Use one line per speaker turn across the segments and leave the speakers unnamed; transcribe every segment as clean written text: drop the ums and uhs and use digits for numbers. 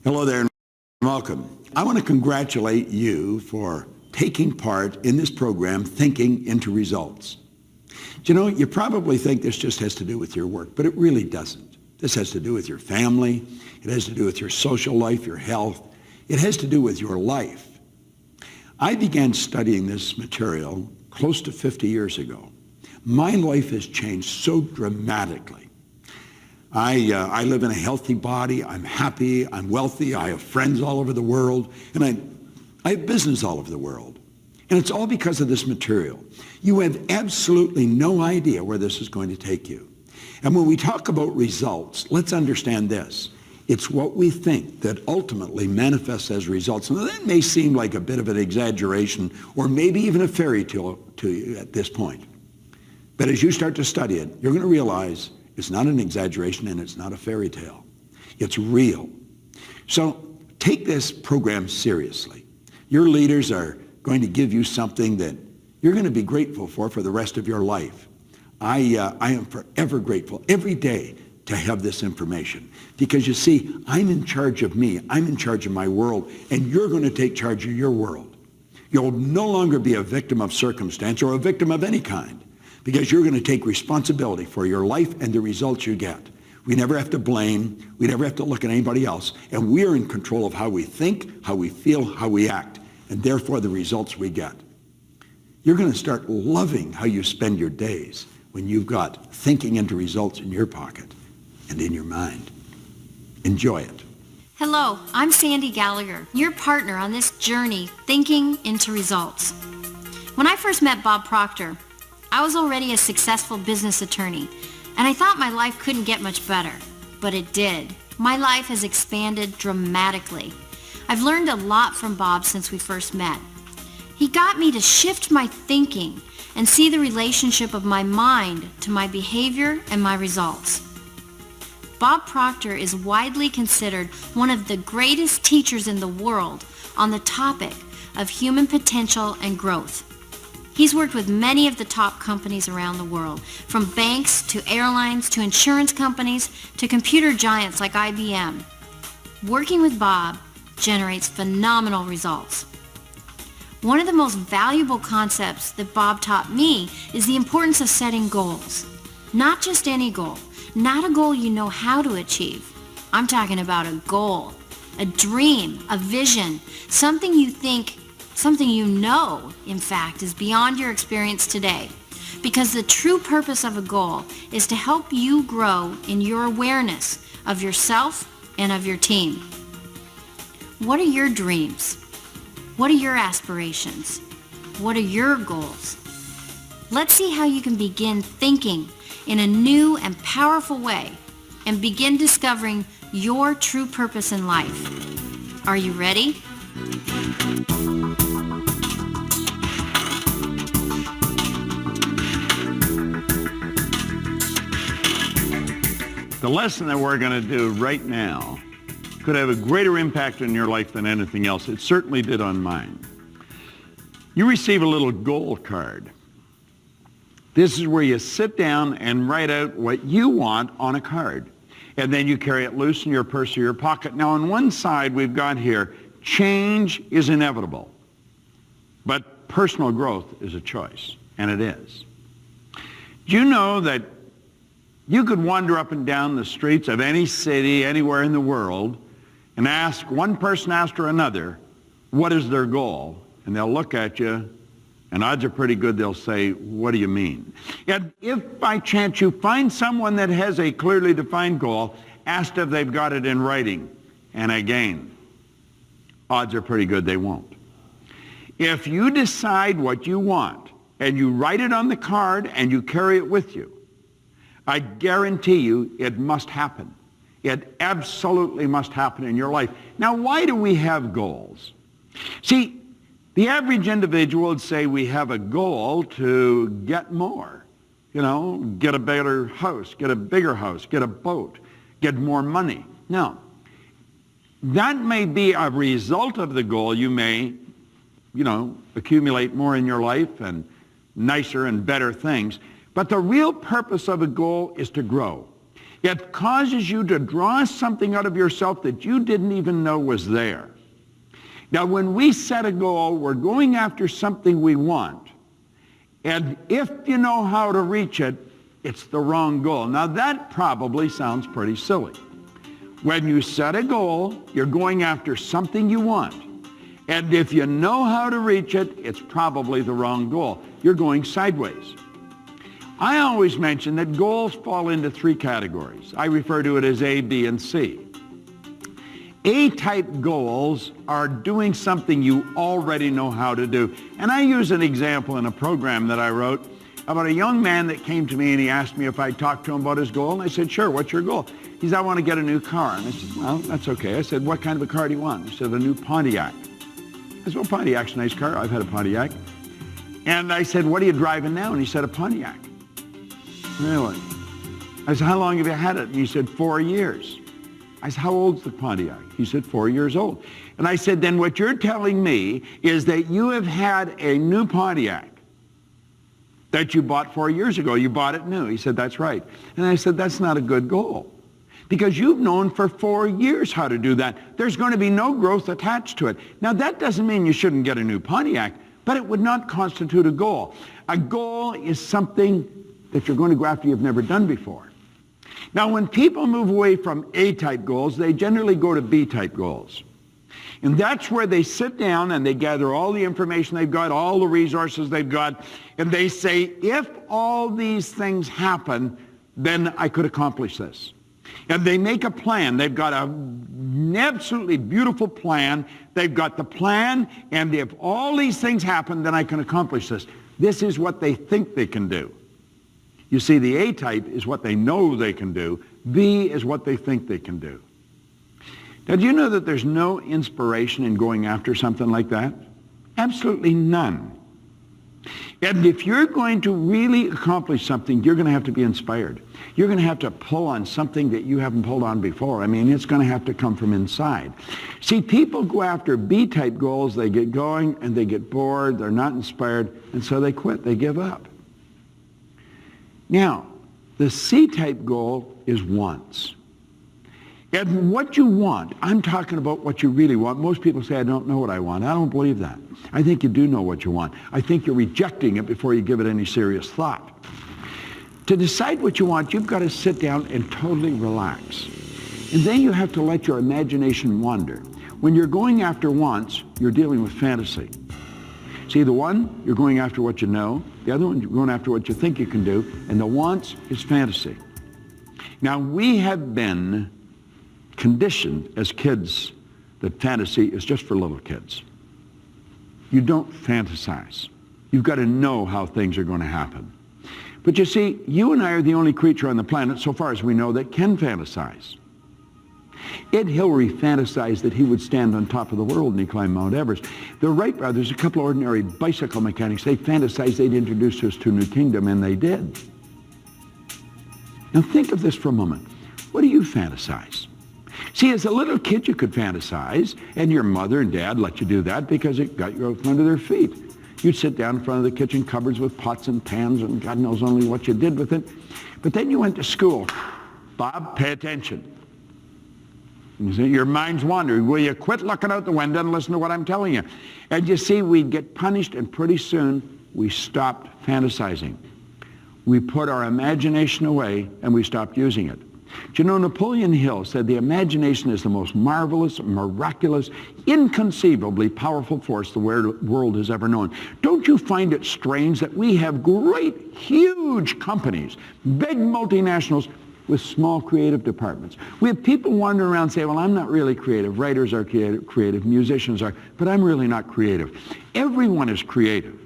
Hello there and welcome. I want to congratulate you for taking part in this program, Thinking into Results. You know, you probably think this just has to do with your work, but it really doesn't. This has to do with your family. It has to do with your social life, your health. It has to do with your life. I began studying this material close to 50 years ago. My life has changed so dramatically. I live in a healthy body. I'm happy. I'm wealthy. I have friends all over the world. And I have business all over the world. And it's all because of this material. You have absolutely no idea where this is going to take you. And when we talk about results, let's understand this. It's what we think that ultimately manifests as results. Now, that may seem like a bit of an exaggeration or maybe even a fairy tale to you at this point. But as you start to study it, you're going to realize it's not an exaggeration and it's not a fairy tale. It's real. So take this program seriously. Your leaders are going to give you something that you're going to be grateful for the rest of your life. I am forever grateful every day to have this information because you see, I'm in charge of me. I'm in charge of my world, and you're going to take charge of your world. You'll no longer be a victim of circumstance or a victim of any kind, because you're going to take responsibility for your life and the results you get. We never have to blame. We never have to look at anybody else. And we are in control of how we think, how we feel, how we act, and therefore the results we get. You're going to start loving how you spend your days when you've got thinking into results in your pocket and in your mind. Enjoy it.
Hello, I'm Sandy Gallagher, your partner on this journey, Thinking into Results. When I first met Bob Proctor, I was already a successful business attorney, and I thought my life couldn't get much better, but it did. My life has expanded dramatically. I've learned a lot from Bob since we first met. He got me to shift my thinking and see the relationship of my mind to my behavior and my results. Bob Proctor is widely considered one of the greatest teachers in the world on the topic of human potential and growth. He's worked with many of the top companies around the world, from banks to airlines to insurance companies to computer giants like IBM. Working with Bob generates phenomenal results. One of the most valuable concepts that Bob taught me is the importance of setting goals. Not just any goal, not a goal you know how to achieve. I'm talking about a goal, a dream, a vision, something you think, something you know, in fact, is beyond your experience today. Because the true purpose of a goal is to help you grow in your awareness of yourself and of your team. What are your dreams? What are your aspirations? What are your goals? Let's see how you can begin thinking in a new and powerful way and begin discovering your true purpose in life. Are you ready?
The lesson that we're going to do right now could have a greater impact on your life than anything else. It certainly did on mine. You receive a little goal card. This is where you sit down and write out what you want on a card. And then you carry it loose in your purse or your pocket. Now on one side we've got here, change is inevitable, but personal growth is a choice, and it is. Do you know that you could wander up and down the streets of any city, anywhere in the world, and ask one person after another, what is their goal? And they'll look at you, and odds are pretty good they'll say, what do you mean? And if by chance you find someone that has a clearly defined goal, ask if they've got it in writing. And again, odds are pretty good they won't. If you decide what you want, and you write it on the card, and you carry it with you, I guarantee you it must happen. It absolutely must happen in your life. Now, why do we have goals? See, the average individual would say we have a goal to get more. You know, get a better house, get a bigger house, get a boat, get more money. Now, that may be a result of the goal. You may, accumulate more in your life and nicer and better things. But the real purpose of a goal is to grow. It causes you to draw something out of yourself that you didn't even know was there. Now, when we set a goal, we're going after something we want. And if you know how to reach it, it's the wrong goal. Now, that probably sounds pretty silly. When you set a goal, you're going after something you want. And if you know how to reach it, it's probably the wrong goal. You're going sideways. I always mention that goals fall into three categories. I refer to it as A, B, and C. A-type goals are doing something you already know how to do. And I use an example in a program that I wrote about a young man that came to me and he asked me if I'd talk to him about his goal. And I said, sure, what's your goal? He said, I want to get a new car. And I said, well, that's okay. I said, what kind of a car do you want? He said, a new Pontiac. I said, well, Pontiac's a nice car. I've had a Pontiac. And I said, what are you driving now? And he said, a Pontiac. Really? I said, how long have you had it? And he said, 4 years. I said, how old's the Pontiac? He said, 4 years old. And I said, then what you're telling me is that you have had a new Pontiac that you bought 4 years ago. You bought it new. He said, that's right. And I said, that's not a good goal because you've known for 4 years how to do that. There's going to be no growth attached to it. Now, that doesn't mean you shouldn't get a new Pontiac, but it would not constitute a goal. A goal is something that you're going to go after you've never done before. Now, when people move away from A-type goals, they generally go to B-type goals. And that's where they sit down and they gather all the information they've got, all the resources they've got, and they say, if all these things happen, then I could accomplish this. And they make a plan. They've got an absolutely beautiful plan. They've got the plan, and if all these things happen, then I can accomplish this. This is what they think they can do. You see, the A-type is what they know they can do. B is what they think they can do. Now, do you know that there's no inspiration in going after something like that? Absolutely none. And if you're going to really accomplish something, you're going to have to be inspired. You're going to have to pull on something that you haven't pulled on before. I mean, it's going to have to come from inside. See, people go after B-type goals. They get going and they get bored. They're not inspired. And so they quit. They give up. Now, the C-type goal is wants. And what you want, I'm talking about what you really want. Most people say, I don't know what I want. I don't believe that. I think you do know what you want. I think you're rejecting it before you give it any serious thought. To decide what you want, you've got to sit down and totally relax. And then you have to let your imagination wander. When you're going after wants, you're dealing with fantasy. See, the one, you're going after what you know. The other one, you're going after what you think you can do. And the wants is fantasy. Now, we have been conditioned as kids that fantasy is just for little kids. You don't fantasize. You've got to know how things are going to happen. But you see, you and I are the only creature on the planet, so far as we know, that can fantasize. Ed Hillary fantasized that he would stand on top of the world and he climbed Mount Everest. The Wright brothers, a couple of ordinary bicycle mechanics, they fantasized they'd introduce us to a new kingdom, and they did. Now think of this for a moment. What do you fantasize? See, as a little kid, you could fantasize, and your mother and dad let you do that because it got you out under their feet. You'd sit down in front of the kitchen cupboards with pots and pans, and God knows only what you did with it. But then you went to school. Bob, pay attention. You see, your mind's wandering. Will you quit looking out the window and listen to what I'm telling you? And you see, we'd get punished, and pretty soon we stopped fantasizing. We put our imagination away, and we stopped using it. Do you know, Napoleon Hill said the imagination is the most marvelous, miraculous, inconceivably powerful force the world has ever known. Don't you find it strange that we have great, huge companies, big multinationals, with small creative departments? We have people wandering around and say, well, I'm not really creative. Writers are creative, musicians are, but I'm really not creative. Everyone is creative.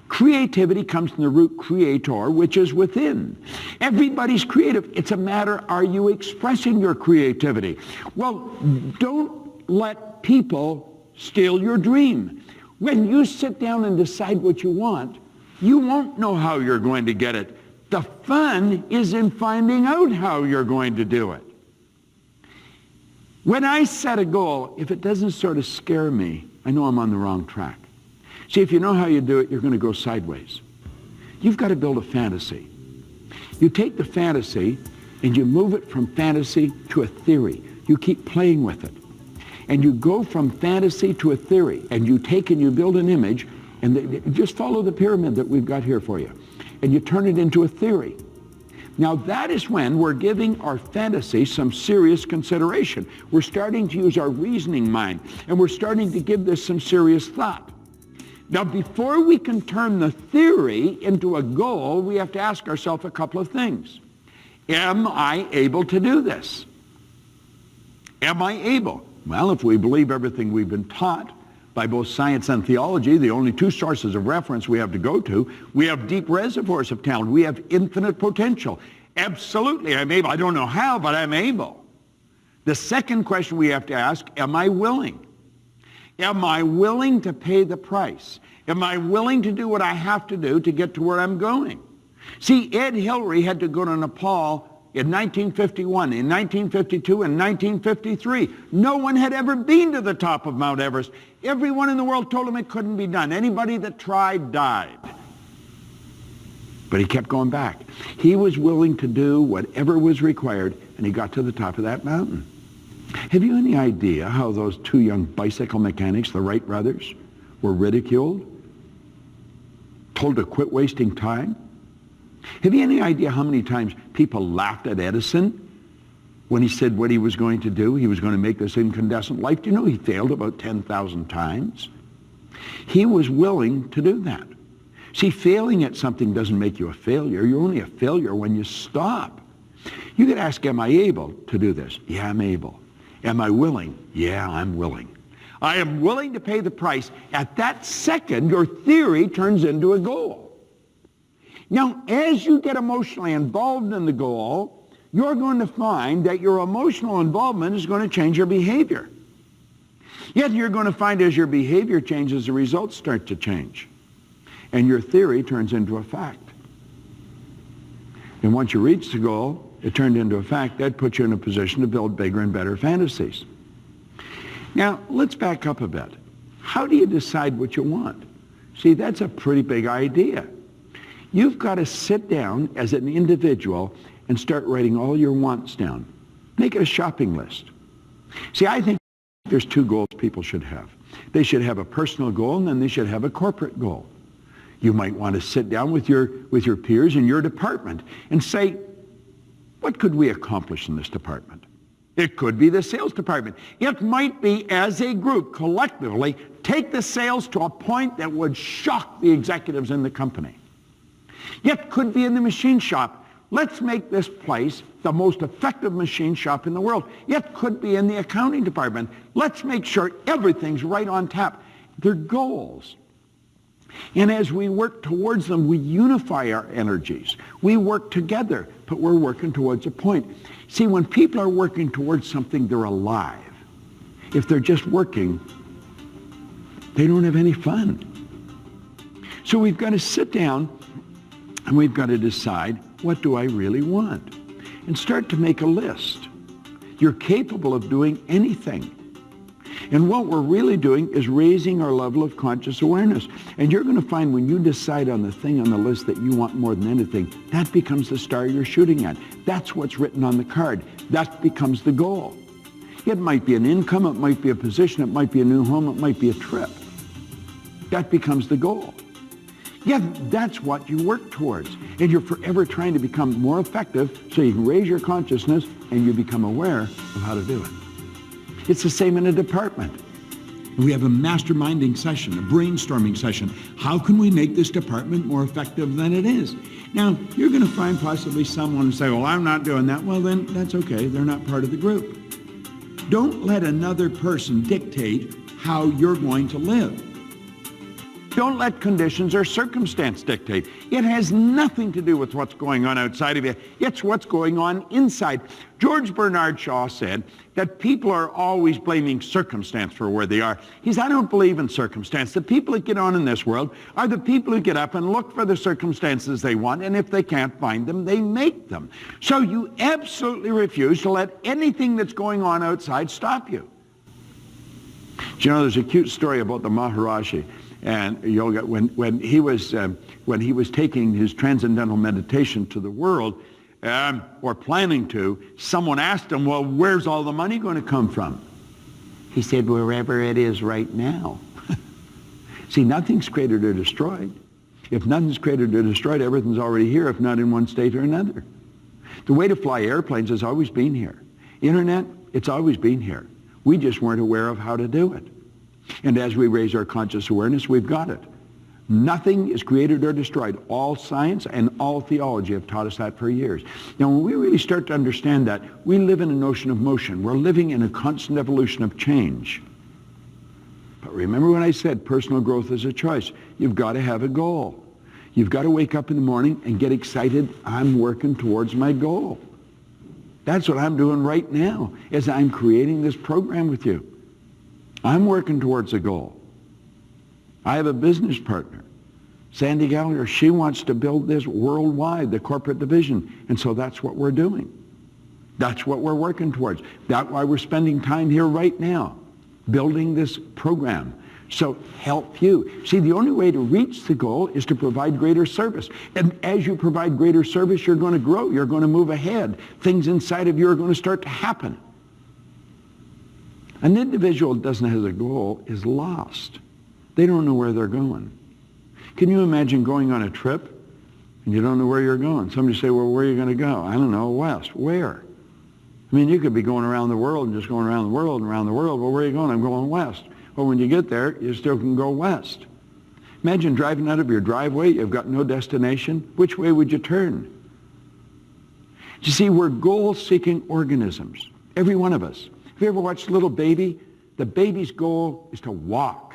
Creativity comes from the root creator, which is within. Everybody's creative. It's a matter, are you expressing your creativity? Well, don't let people steal your dream. When you sit down and decide what you want, you won't know how you're going to get it. The fun is in finding out how you're going to do it. When I set a goal, if it doesn't sort of scare me, I know I'm on the wrong track. See, if you know how you do it, you're going to go sideways. You've got to build a fantasy. You take the fantasy
and you move it from fantasy to a theory. You keep playing with it. And you go from fantasy to a theory, and you take and you build an image, and just follow the pyramid that we've got here for you. And you turn it into a theory. Now that is when we're giving our fantasy some serious consideration. We're starting to use our reasoning mind, and we're starting to give this some serious thought. Now before we can turn the theory into a goal, we have to ask ourselves a couple of things. Am I able to do this? Am I able? Well, if we believe everything we've been taught by both science and theology, the only two sources of reference we have to go to, we have deep reservoirs of talent. We have infinite potential. Absolutely, I'm able. I don't know how, but I'm able. The second question we have to ask, am I willing? Am I willing to pay the price? Am I willing to do what I have to do to get to where I'm going? See, Ed Hillary had to go to Nepal in 1951, in 1952, and 1953. No one had ever been to the top of Mount Everest. Everyone in the world told him it couldn't be done. Anybody that tried died. But he kept going back. He was willing to do whatever was required, and he got to the top of that mountain. Have you any idea how those two young bicycle mechanics, the Wright brothers, were ridiculed? Told to quit wasting time? Have you any idea how many times people laughed at Edison when he said what he was going to do? He was going to make this incandescent light. Do you know he failed about 10,000 times? He was willing to do that. See, failing at something doesn't make you a failure. You're only a failure when you stop. You could ask, am I able to do this? Yeah, I'm able. Am I willing? Yeah, I'm willing. I am willing to pay the price. At that second, your theory turns into a goal. Now, as you get emotionally involved in the goal, you're going to find that your emotional involvement is going to change your behavior. Yet you're going to find as your behavior changes, the results start to change. And your theory turns into a fact. And once you reach the goal, it turned into a fact. That puts you in a position to build bigger and better fantasies. Now, let's back up a bit. How do you decide what you want? See, that's a pretty big idea. You've got to sit down as an individual and start writing all your wants down. Make it a shopping list. See, I think there's two goals people should have. They should have a personal goal, and then they should have a corporate goal. You might want to sit down with your peers in your department and say, what could we accomplish in this department? It could be the sales department. It might be, as a group, collectively, take the sales to a point that would shock the executives in the company. It could be in the machine shop. Let's make this place the most effective machine shop in the world. It could be in the accounting department. Let's make sure everything's right on tap. They're goals. And as we work towards them, we unify our energies. We work together, but we're working towards a point. See, when people are working towards something, they're alive. If they're just working, they don't have any fun. So we've got to sit down and we've got to decide, what do I really want? And start to make a list. You're capable of doing anything. And what we're really doing is raising our level of conscious awareness. And you're going to find when you decide on the thing on the list that you want more than anything, that becomes the star you're shooting at. That's what's written on the card. That becomes the goal. It might be an income, it might be a position, it might be a new home, it might be a trip. That becomes the goal. Yeah, that's what you work towards. And you're forever trying to become more effective so you can raise your consciousness and you become aware of how to do it. It's the same in a department. We have a masterminding session, a brainstorming session. How can we make this department more effective than it is? Now, you're going to find possibly someone who say, well, I'm not doing that. Well, then that's okay. They're not part of the group. Don't let another person dictate how you're going to live. Don't let conditions or circumstance dictate. It has nothing to do with what's going on outside of you. It's what's going on inside. George Bernard Shaw said that people are always blaming circumstance for where they are. He said, I don't believe in circumstance. The people that get on in this world are the people who get up and look for the circumstances they want, and if they can't find them, they make them. So you absolutely refuse to let anything that's going on outside stop you. Do you know, there's a cute story about the Maharishi and yoga when he was taking his transcendental meditation to the world,
or planning to, someone asked him, well, where's all the money going to come from? He said, wherever it is right now. See, nothing's created or destroyed. If nothing's created or destroyed, everything's already here, if not in one state or another. The way to fly airplanes has always been here. Internet, it's always been here. We just weren't aware of how to do it. And as we raise our conscious awareness, we've got it. Nothing is created or destroyed. All science and all theology have taught us that for years. Now, when we really start to understand that, we live in an ocean of motion. We're living in a constant evolution of change. But remember when I said personal growth is a choice. You've got to have a goal. You've got to wake up in the morning and get excited. I'm working towards my goal. That's what I'm doing right now, is I'm creating this program with you. I'm working towards a goal. I have a business partner, Sandy Gallagher. She wants to build this worldwide, the corporate division. And so that's what we're doing. That's what we're working towards. That's why we're spending time here right now, building this program. So help you. See, the only way to reach the goal is to provide greater service. And as you provide greater service, you're going to grow. You're going to move ahead. Things inside of you are going to start to happen. An individual that doesn't have a goal is lost. They don't know where they're going. Can you imagine going on a trip and you don't know where you're going? Somebody say, well, where are you going to go? I don't know, west. Where? I mean, you could be going around the world and just going around the world and around the world. Well, where are you going? I'm going west. Well, when you get there, you still can go west. Imagine driving out of your driveway. You've got no destination. Which way would you turn? You see, we're goal-seeking organisms, every one of us. Have you ever watched a little baby? The baby's goal is to walk.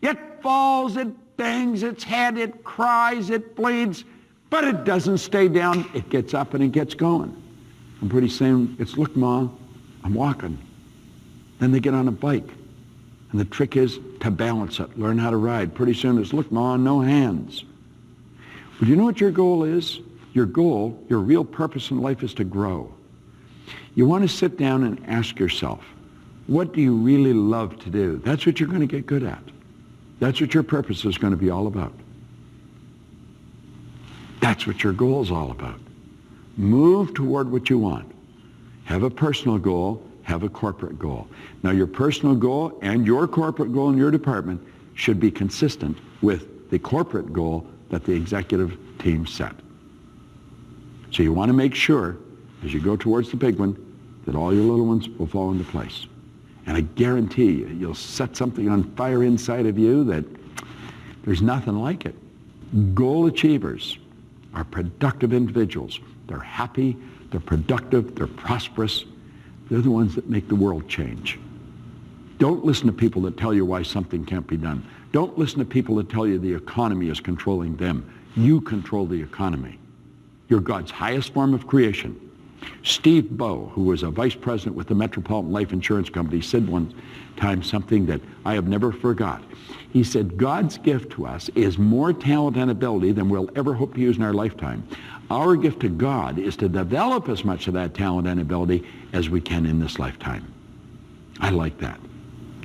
It falls, it bangs its head, it cries, it bleeds, but it doesn't stay down. It gets up and it gets going. And pretty soon, it's, look, Mom, I'm walking. Then they get on a bike. And the trick is to balance it, learn how to ride. Pretty soon it's, look, Mom, no hands. But you know what your goal is? Your goal, your real purpose in life is to grow. You want to sit down and ask yourself, what do you really love to do? That's what you're going to get good at. That's what your purpose is going to be all about. That's what your goal is all about. Move toward what you want. Have a personal goal, have a corporate goal. Now your personal goal and your corporate goal in your department should be consistent with the corporate goal that the executive team set. So you want to make sure, as you go towards the big one, that all your little ones will fall into place. And I guarantee you, you'll set something on fire inside of you that there's nothing like it. Goal achievers are productive individuals. They're happy, they're productive, they're prosperous. They're the ones that make the world change. Don't listen to people that tell you why something can't be done. Don't listen to people that tell you the economy is controlling them. You control the economy. You're God's highest form of creation. Steve Bowe, who was a vice president with the Metropolitan Life Insurance Company, said one time something that I have never forgot. He said, God's gift to us is more talent and ability than we'll ever hope to use in our lifetime. Our gift to God is to develop as much of that talent and ability as we can in this lifetime. I like that.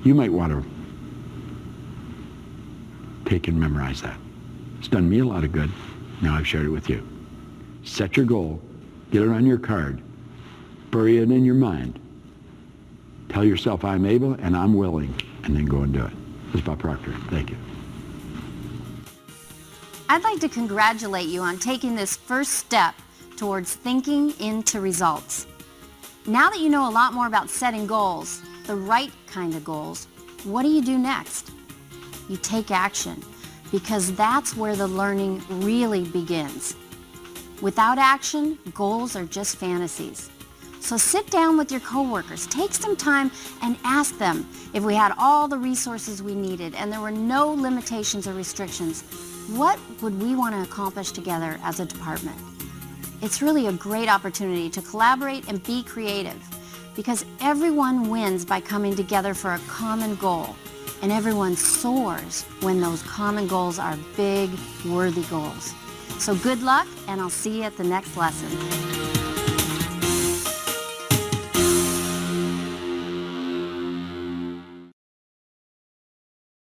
You might want to take and memorize that. It's done me a lot of good. Now I've shared it with you. Set your goal. Get it on your card. Bury it in your mind. Tell yourself, I'm able and I'm willing, and then go and do it. This is Bob Proctor. Thank you.
I'd like to congratulate you on taking this first step towards thinking into results. Now that you know a lot more about setting goals, the right kind of goals, what do you do next? You take action, because that's where the learning really begins. Without action, goals are just fantasies. So sit down with your coworkers, take some time and ask them, if we had all the resources we needed and there were no limitations or restrictions, what would we want to accomplish together as a department? It's really a great opportunity to collaborate and be creative, because everyone wins by coming together for a common goal, and everyone soars when those common goals are big, worthy goals. So good luck, and I'll see you at the next lesson.